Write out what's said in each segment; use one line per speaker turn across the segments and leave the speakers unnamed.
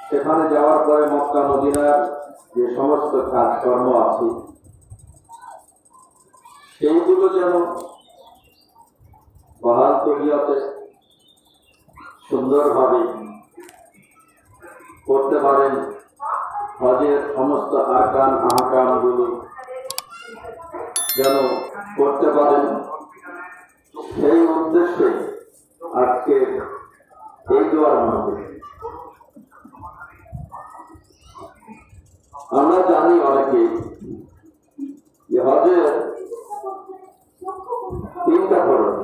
সেখানে যাওয়ার পরে মক্কা মদিনার যে সমস্ত কাজকর্ম আছে সেইগুলো যেন বহাল তবিয়তে সুন্দরভাবে করতে পারেন, হজের সমস্ত আরকান আহকাম গুলো যেন করতে পারেন, সেই উদ্দেশ্যে আজকে এই দোয়ার মাহফিল। আমরা জানি অনেকে যে হজের 3টা ফরজ,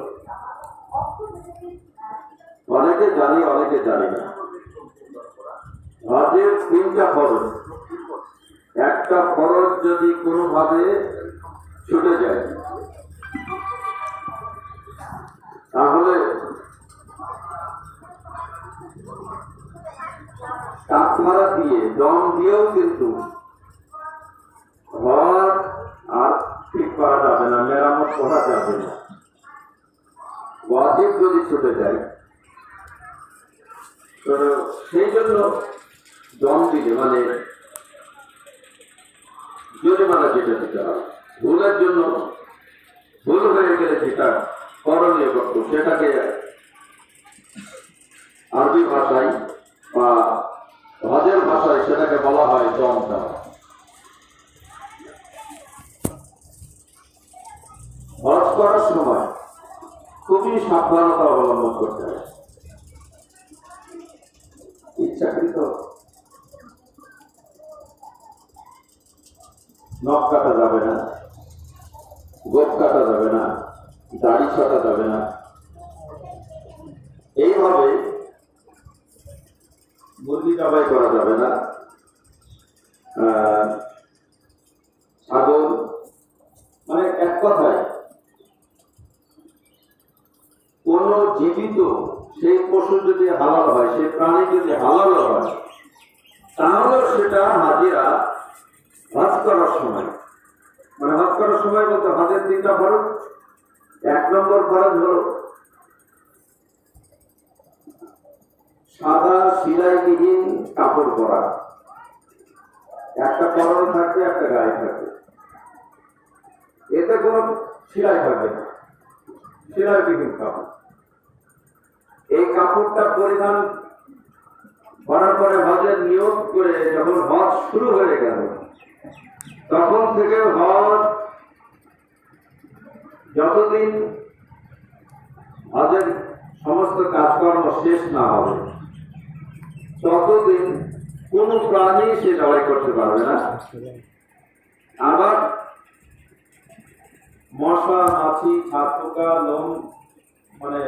অনেকে জানি অনেকে জানি না। হজের 3টা ফরজ, একটা ফরজ যদি কোনোভাবে ছুটে যায় তাহলে কাফারা দিয়ে দম দিয়েও কিন্তু হজ আর ঠিক করা যাবে না, মেরামত করা যাবে না। ওয়াজিব যদি ছুটে যায় তো সেই জন্য দম দিলে মানে জরিমানা যেটা দিতে হবে, ভুলের জন্য ভুল হয়ে গেলে যেটা করণীয় করত সেটাকে আরবি ভাষায় বা হজের ভাষায় সেটাকে বলা হয় দম দেওয়া। হজ করার সময় খুবই সাবধানতা অবলম্বন করতে হয়। ইচ্ছাকৃত নখ কাটা যাবে না, গোপ কাটা যাবে না, দাড়ি ছাটা যাবে না। এইভাবে মুরগি জবাই করা যাবে না, ছাগল, মানে এক কথায় কোন জীবিত সেই পশু যদি হালাল হয়, সেই প্রাণী যদি হালাল হয়, তাহলে সেটা হাজিরা হজ করার সময়, মানে হজ করার সময় বলতে হজের 3টা ফরজ। 1 নম্বর ফরজ হল সাদা সিলাইবিহীন কাপড় পরা, একটা পরন থাকবে, একটা গায়ে থাকবে, এতে কোনো সিলাই থাকবে না, সিলাইবিহীন কাপড়। এই কাপড়টা পরিধান করার পরে হজের নিয়োগ করে যখন হজ শুরু হয়ে গেল তখন থেকে হজ যতদিন হজের সমস্ত কাজকর্ম শেষ না হবে ততদিন কোন প্রাণী সে জবাই করতে পারবে না। আবার মশা, মাছি, ছাপোকা, লোম, মানে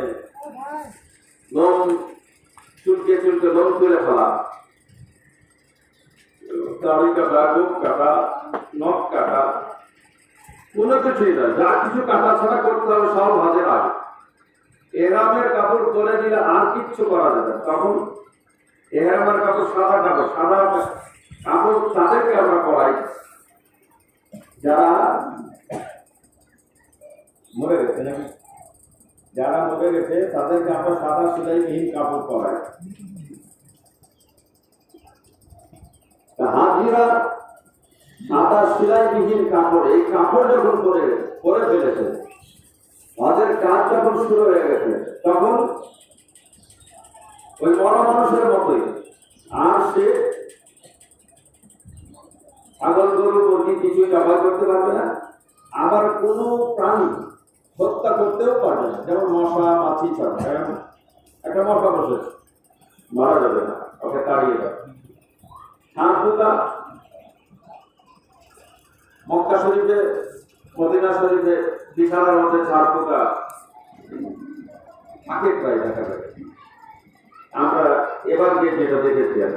লোম চুলকে চুলকে লোম তুলে ফেলা, দাড়ি কাটা, গোপ কাটা, নখ কাটা, কোনো কিছুই নয়। যা কিছু কাটা ছাড়া করতে হবে সব হজের আগে। এহরামের কাপড় পরে দিলে আর কিচ্ছু করা যাবে। তখন এহরামের কাপড় সাদা কাপড়, সাদা কাপড় তাদেরকে আমরা পরাই যারা মরে গেছে, নাকি যারা মরে গেছে তাদেরকে আমরা সাদা সিলাইবিহীন কাপড় পরাই। হাজিরা সাদা সিলাইবিহীন কাপড়, এই কাপড় যখন পরে ফেলেছে, হজের কাজ যখন শুরু হয়ে গেছে, তখন ওই মরা মানুষের মতোই আর সে ছাগল, গরু, মুরগি কিছু জবাই করতে পারবে না, আবার কোনো প্রাণী হত্যা করতেও পারবে না। যেমন মশা, মাছি ছাড়া, একটা মশা বসে মারা যাবে না, ওকে তাড়িয়ে যাবে। ছাগলটা মক্কা শরীফে, মদিনা শরীফে বিশালার মধ্যে ছাড় পোকা থাকে প্রায় দেখা যায়। আমরা এবার গিয়ে যেটা দেখেছি আর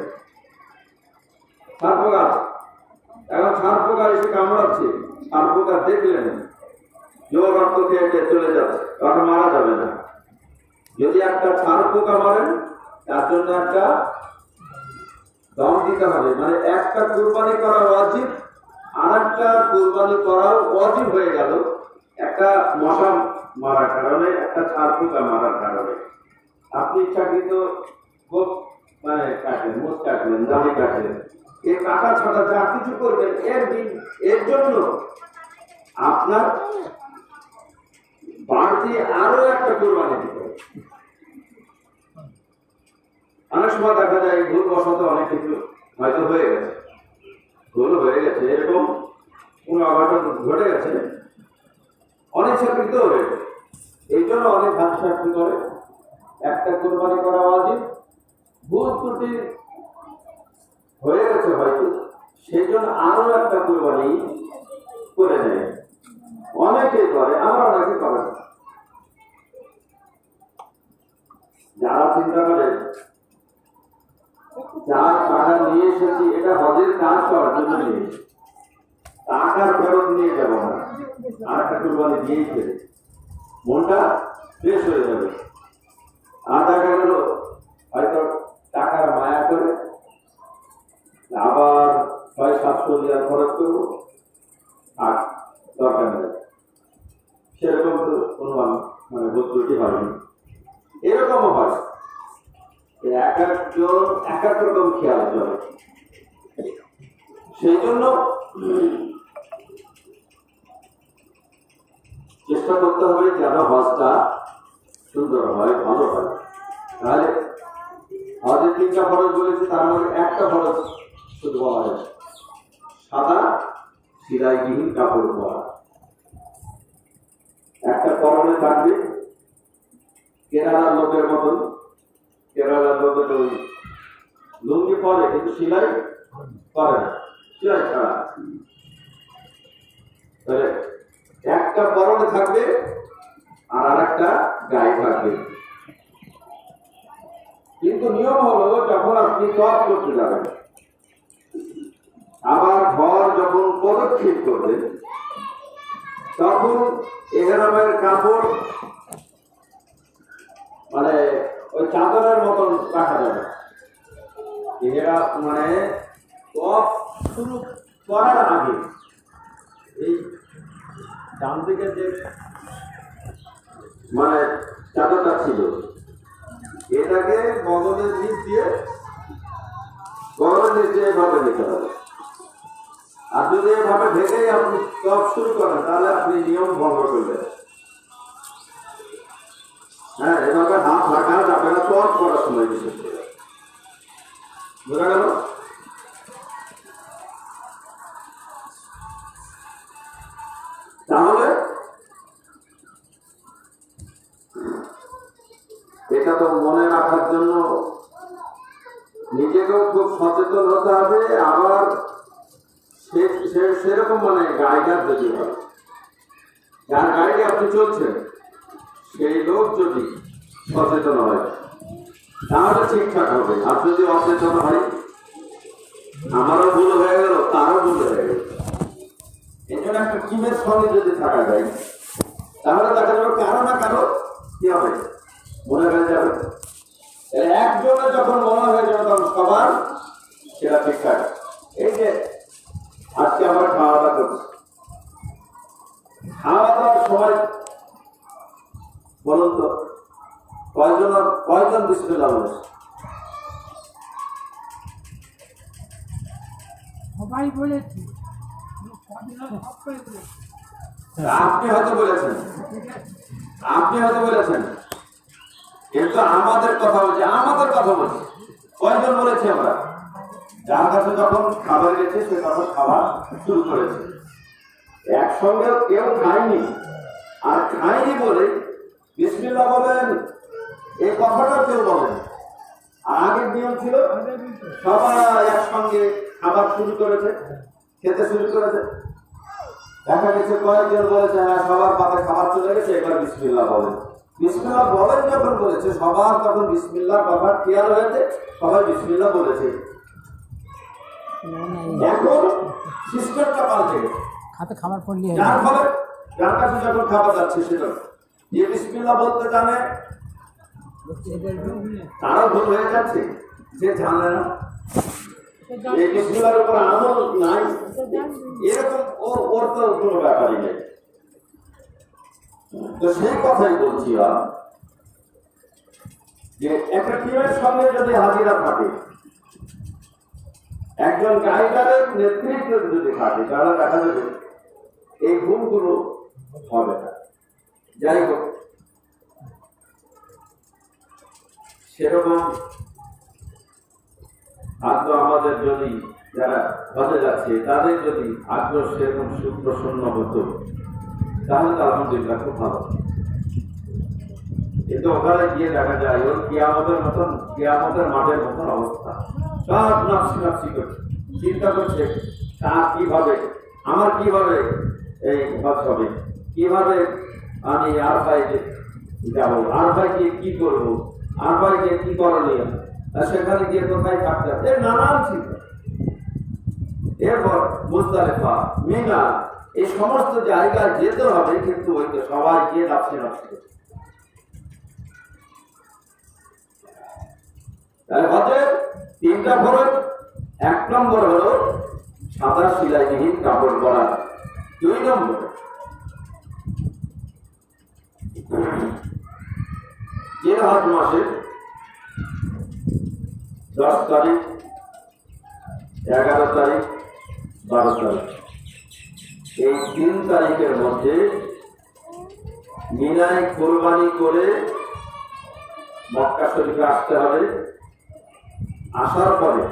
ছাড় পোকা আছে। এখন ছাড় পোকা এসে কামড়াচ্ছে, ছাড় পোকা দেখলেন জোর রক্ত খেয়ে চলে যাচ্ছে, তখন মারা যাবে না। যদি একটা ছাড় পোকা মারেন তার জন্য একটা দম দিতে হবে, মানে একটা কুরবানি করা ওয়াজিব, আর একটা কুরবানি করাও ওয়াজিব হয়ে গেল একটা মশা মারার কারণে, একটা ছাড় পোকা মারার কারণে। আপনি ইচ্ছাকৃত মানে কাটলেন, মুখ কাটলেন, দাড়ি কাটলেন, এই কাটা ছাটা যা কিছু করবেন এর জন্য আপনার বাড়তি আরো একটা কোরবানি দিতে হবে। অনেক সময় দেখা যায় ভুল বশত অনেক কিছু হয়তো হয়ে গেছে, ভুল হয়ে গেছে, এরকম কোন অঘটন ঘটে গেছে, অনেক চাকরিত হয়ে গেছে। এই জন্য অনেক হাত চাকরি করে একটা কোরবানি করা উচিত। ভুল ত্রুটি হয়ে গেছে হয়তো, সেই জন্য আরো একটা কোরবানি করে নেয়। অনেকেই করে, আমরা অনেকে করে না। যারা চিন্তা করে যার টাকা নিয়ে এসেছি এটা হজের কাজ করার জন্য নিয়ে টাকার ফেরত নিয়ে যাব না, আর একটা কোরবানি দিয়েই ফেলে মনটা ফ্রেশ হয়ে যাবে। আর দেখা গেল হয়তো টাকার মায়া করে আবার 600-700 টাকা খরচ করবো, আর দরকার নেই, সেরকম তো কোনো মানে বস্তুটি হয়নি। এরকমও হয়, এক একজন এক এক রকম খেয়াল করে। সেই জন্য চেষ্টা করতে হবে যেন হজটা সুন্দর হয়, ভালো হয়। তাহলে হজের 3টা ফরজ বলেছে, তার মধ্যে একটা ফরজ শুধু বলা হয়েছে, সাদা সিলাইবিহীন কাপড় পরা। একটা পরনে থাকবে কেরালার লোকের মতন, কেরালার লোকের ওই লুঙ্গি পরে কিন্তু সিলাই করে না, সিলাই ছাড়া। তাহলে একটা পরনে থাকবে আর আরেকটা গায়ে থাকবে। কিন্তু নিয়ম হলো যখন আপনি তওয়াফ করতে যাবেন, আবার ঘর যখন প্রদক্ষিণ করবেন, তখন ইহরামের কাপড় মানে ওই চাদরের মতন রাখা যাবে। এরা মানে তওয়াফ শুরু করার আগে এই ডান দিকে যে মানে চাদরটা ছিল এটাকে বগলের নিচ দিয়ে এভাবে নিতে হবে। আর যদি এভাবে ঢেকেই আপনি তওয়াফ শুরু করেন তাহলে আপনি নিয়ম ভঙ্গ করবেন। হ্যাঁ, এভাবে হাত ঢাকা যাবে না তওয়াফ করার সময়, বিশেষ করে। বোঝা গেল? তাহলে এটা তো মনে রাখার জন্য নিজেকেও খুব সচেতন হতে হবে, আবার সেরকম মানে গাইডার যদি হয়, যার গাইডে আপনি চলছেন সেই লোক যদি সচেতন হয় তাহলে ঠিকঠাক হবে। আর যদি অচেতন হয়, আমারও ভুল হয়ে গেল, তারও ভুল হয়ে গেল। এই জন্য একটা টিমের সঙ্গে যদি থাকা যায় তাহলে দেখা যাবে কারো না কারো কি হবে, মনে হয়ে যাবে। একজনের যখন মনে হয়ে যাবে তখন সবার সেটা ঠিকঠাক। এই যে আজকে আমরা খাওয়া দাওয়া করছি, খাওয়া দাওয়ার সময় বলুন তো কয়জন বিসমিল্লাহ বলেছে?
সবাই বলেছে,
আপনি হয়তো বলেছেন, কিন্তু আমাদের কথা বলছি কয়জন বলেছি আমরা? যার কাছে যখন খাবার গেছে সে তখন খাওয়া শুরু করেছে। একসঙ্গে কেউ খায়নি, আর খায়নি বলে বিসমিল্লাহ বলেন এই কথাটা কেউ বলেন। আর আগের নিয়ম ছিল সবাই একসঙ্গে খাবার শুরু করেছে, খেতে শুরু করেছে। দেখা গেছে কয়েকজন বলেছে হ্যাঁ সবার পাতে খাবার চলে গেছে, এবার বিসমিল্লাহ বলেন। বিসমিল্লাহ বলেন যখন বলেছে সবার তখন বিসমিল্লাহ কথা খেয়াল হয়েছে, সবাই বিসমিল্লাহ বলেছে। এখন সিস্টেমটা পাল্টে গেছে,
হাতে খাবার পড়লি
যার ফলে যার কাছে যখন খাবার যাচ্ছে সেটা যে বিসমিল্লাহ বলতে জানে তারও ভুল হয়ে যাচ্ছে, যে জানে না এই বিসমিল্লাহর উপর আমল নাই, এরকম ওর তো কোনো ব্যাপারই নেই। তো সেই কথাই বলছি, যে একটা টিমের সঙ্গে যদি হাজিরা থাকে, একজন গাইডারের নেতৃত্ব যদি থাকে, তাহলে দেখা যাবে এই ভুলগুলো হবে না। যাই হোক, সেরকম আগ্রহ আমাদের যদি যারা হজে যাচ্ছে তাদের যদি আগ্রহ সেরকম সুপ্রসন্ন হতো, তাহলে তো আলহামদুলিল্লাহ খুব ভালো। কিন্তু ওখানে গিয়ে দেখা যায় ওই কিয়ামতের মতন, কিয়ামতের মাঠের মতন অবস্থা। সব নাফসি নাফসি করছে, চিন্তা করছে তার কিভাবে, আমার কিভাবে এই হজ হবে, কিভাবে আমি আর ভাইকে যাবো, আর ভাইকে কি করবো, আর ভাইকে কি করণীয়, সেখানে গিয়ে কোথায় থাকতে হবে, নানান চিন্তা। এরপর মুজদালিফা, মিনা, এই সমস্ত জায়গায় যেতে হবে, কিন্তু ওই তো সবাই গিয়ে নাফসি নাফসি করছে। তাহলে হজের তিনটা ফরজ, 1 নম্বর হলো সাদা সিলাইবিহীন কাপড় পরা, 2 নম্বর জিলহজ মাসের 10 তারিখ, 11 তারিখ, 12 তারিখ, এই 3 তারিখের মধ্যে মিনায় কোরবানি করে মক্কা শরীফে আসতে হবে। আসার পরে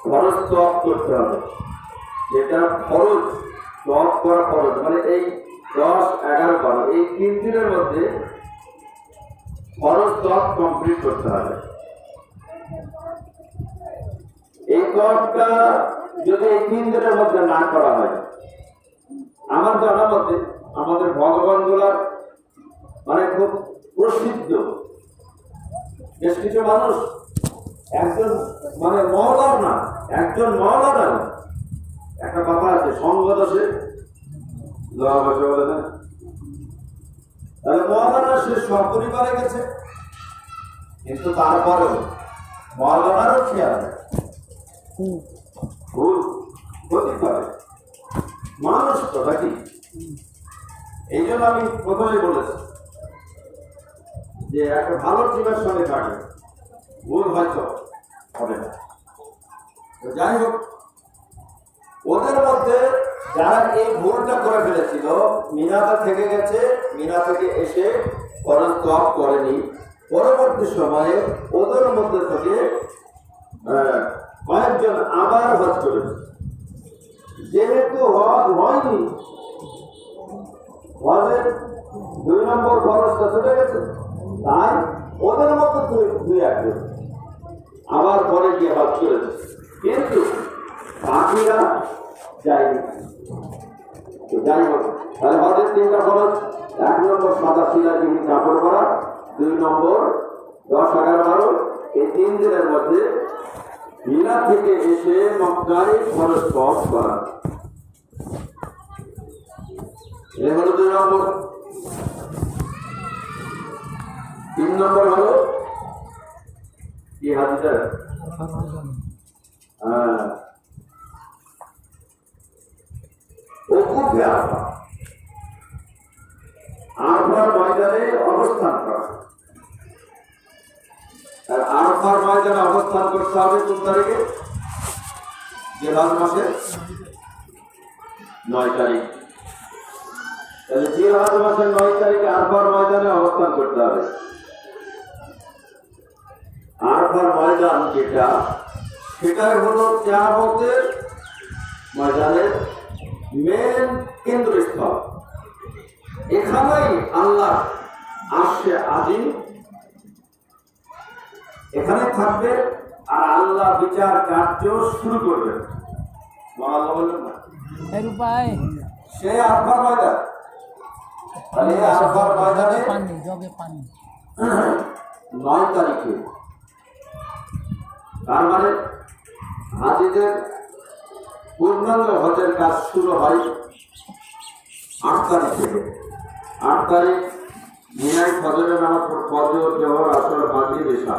ফরজ তওয়াফ করতে হবে, যেটা ফরজ তওয়াফ করা ফরজ, মানে এই 10, 11, 12 এই 3 দিনের মধ্যে ফরজ তওয়াফ কমপ্লিট করতে হবে। এই তওয়াফটা যদি এই 3 দিনের মধ্যে না করা হয়, আমার জানা মতে আমাদের ভগবানগুলার মানে খুব প্রসিদ্ধ বেশ কিছু মানুষ, একজন মানে মহলার না, একজন মহলার না, একটা কথা আছে সঙ্গ দোষে বলে না, তাহলে মহলানা সে সপরিবারে গেছে, কিন্তু তারপরেও মহলানারও খেয়াল ভুল হতে পারে, মানুষ তো নাকি। এই জন্য আমি প্রথমে বলেছি যে একটা ভালো টিমের সঙ্গে থাকে, ভুল হয়তো হবে না। যাই হোক, ওদের মধ্যে যারা এই ভুলটা করে ফেলেছিল, মিনাতে থেকে গেছে, মিনা থেকে এসে ফরজ তওয়াফ করেনি, পরবর্তী সময়ে ওদের মধ্যে থেকে কয়েকজন আবার হজ করেছে। যেহেতু হজ হয়নি, হজের 2 নম্বর ফরজটা চলে গেছে, তাই ওদের মধ্যে 2-1 আবার পরে গিয়ে হজ করেছে, কিন্তু বাকিরা যায়নি। যাই হোক, তাহলে হজের 3টা ফরজ, 1 নম্বর সাদা সিলাইবিহীন কাপড় পরা, 2 নম্বর 10, 11, 12 এই 3 দিনের মধ্যে মিনা থেকে এসে মক্কায় ফরজ তওয়াফ করা। এই হলো 2 নম্বর। 3 নম্বর হলো কি হাদিসে ওকুফে আরফা, আরফার ময়দানে অবস্থান করা। আর আরফার ময়দানে অবস্থান করতে হবে কোন তারিখে? জিলহজ মাসের 9 তারিখ। তাহলে জিলহজ মাসের 9 তারিখে আরফার ময়দানে অবস্থান করতে হবে। আরফার ময়দান যেটা, সেটাই হলো কিয়ামতের ময়দানের মেন কেন্দ্রস্থল। এখানেই আল্লাহ আরশে আজিম এখানে থাকবে, আর আল্লাহ বিচার কার্য শুরু করবে। সে আরফার ময়দান, তাহলে আরফার ময়দানে 9 তারিখে, তার মানে হাজিদের পূর্ণাঙ্গ হজের কাজ শুরু হয় 8 তারিখ থেকে। 8 তারিখ মিনায় ফজরের নামাজ, ফজর, জোহর, আসর, মাগরিব, ইশা।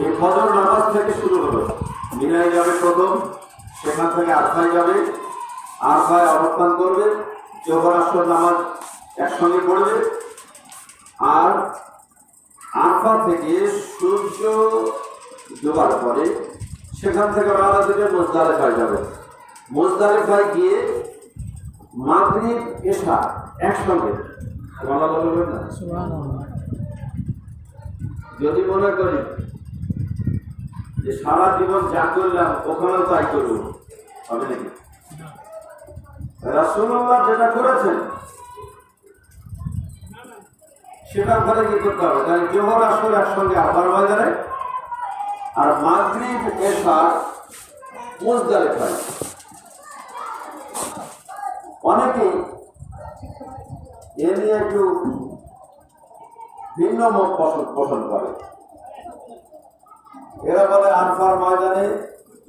এই ফজর নামাজ থেকে শুরু হলো, মিনায় যাবে প্রথম, সেখান থেকে আরফায় যাবে, আরফায় অবস্থান করবে, জোহর আসর নামাজ একসঙ্গে পড়বে। আর আরফা থেকে সূর্য ডোবার পরে সেখান থেকে রওনা দিবে মুজদালিফায় যাবে। মুজদালিফায় গিয়ে মাগরিব এশা একসঙ্গে বলবেন না।
সুবহানাল্লাহ।
যদি মনে করি যে সারা জীবন যা করলাম ওখানেও তাই করব, হবে নাকি? রাসূলুল্লাহ যেটা করেছেন সেটার ফলে কি করতে হবে? তাই জোহর আসর একসঙ্গে আবার ময়দানে, আর মাগরিব এশা মুজদালিফায়। অনেকেই এ নিয়ে একটু ভিন্ন মত পোষণ করে। এরা বলে আরফার ময়দানে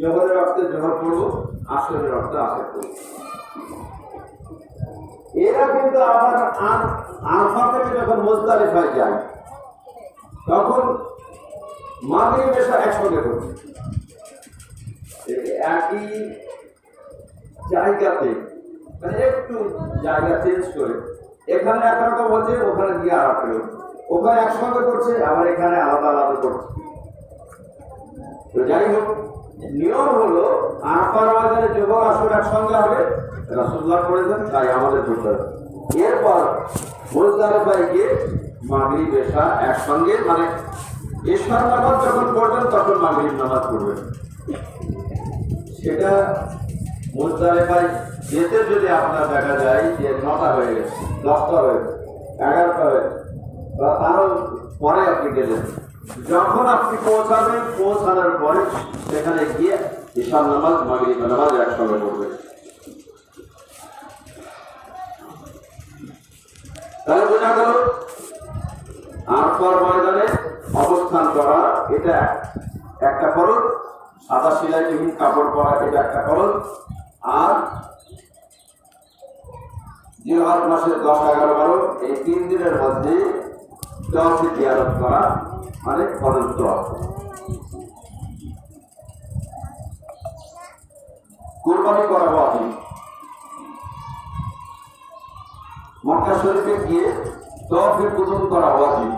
জোহরের রক্তে জোহর পড়বো, আসরের রক্তে আসর পড়বো। এরা কিন্তু আবার আরফা থেকে যখন মুজদালিফায় যায় তখন মাগরিব এশা একসঙ্গে করবে। একই জায়গাতে মানে একটু জায়গা চেঞ্জ করে এখানে একরকম হচ্ছে, ওখানে গিয়ে আর একটা, ওখানে একসঙ্গে করছে, আবার এখানে আলাদা আলাদা করছে। তো যাই হোক, নিয়ম হলো আরফার ময়দানে জোহর আসর একসঙ্গে হবে, রাসূলুল্লাহ করেছেন, তাই আমাদের করতে হবে। এরপর মুজদালিফায় গিয়ে মাগরিব এশা একসঙ্গে, মানে এশার নামাজ যখন পড়বেন তখন মাগরিব নামাজ পড়বেন। সেটা মুজদালিফায় যেতে যদি আপনার দেখা যায় যে 9টা হয়ে গেছে, 10টা হয়ে গেছে, 11টা হয়ে গেছে, বা তারও পরে আপনি গেলেন, যখন আপনি পৌঁছাবেন, পৌঁছানোর পরে সেখানে গিয়ে ঈশার নামাজ মাগরিব নামাজ একসঙ্গে পড়বেন। তাহলে বোঝা গেল আরফার ময়দানে অবস্থান করা এটা একটা ফরজ, সাদা সেলাইবিহীন কাপড় পরা এটা একটা ফরজ, আর জিলহজ মাসের 10, 11, 12 এই 3 দিনের মধ্যে তওয়াফে জিয়ারত করা মানে ফরজ তওয়াফ। কুরবানি করা ওয়াজিব। মক্কা শরীফে গিয়ে তওয়াফে কুদুম করা ওয়াজিব।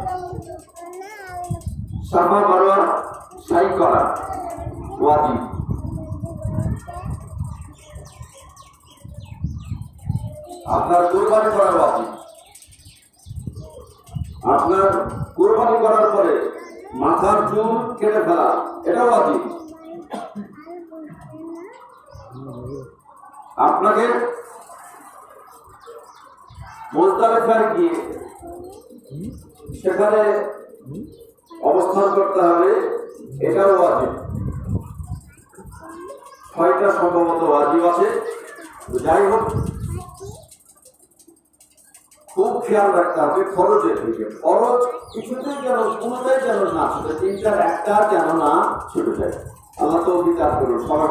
সাফা মারওয়া সাই করা ওয়াজিব। আপনার কুরবানি করা ওয়াজিব। আপনার কুরবানি করার পরে মাথার চুল কেটে ফেলা এটা ওয়াজিব। আপনাকে মুজদালিফায় গিয়ে সেখানে অবস্থান করতে হবে, এটাও ওয়াজিব। 6টা সম্ভবত ওয়াজিব আছে। যাই হোক, খুব খেয়াল রাখতে হবে ফরজের দিকে। ফরজ কিছুতেই যেন কোনোটাই যেন না ছুটে, 3টার একটা যেন না ছুটে যায়। আল্লাহ তৌফিক দান করুন সবার।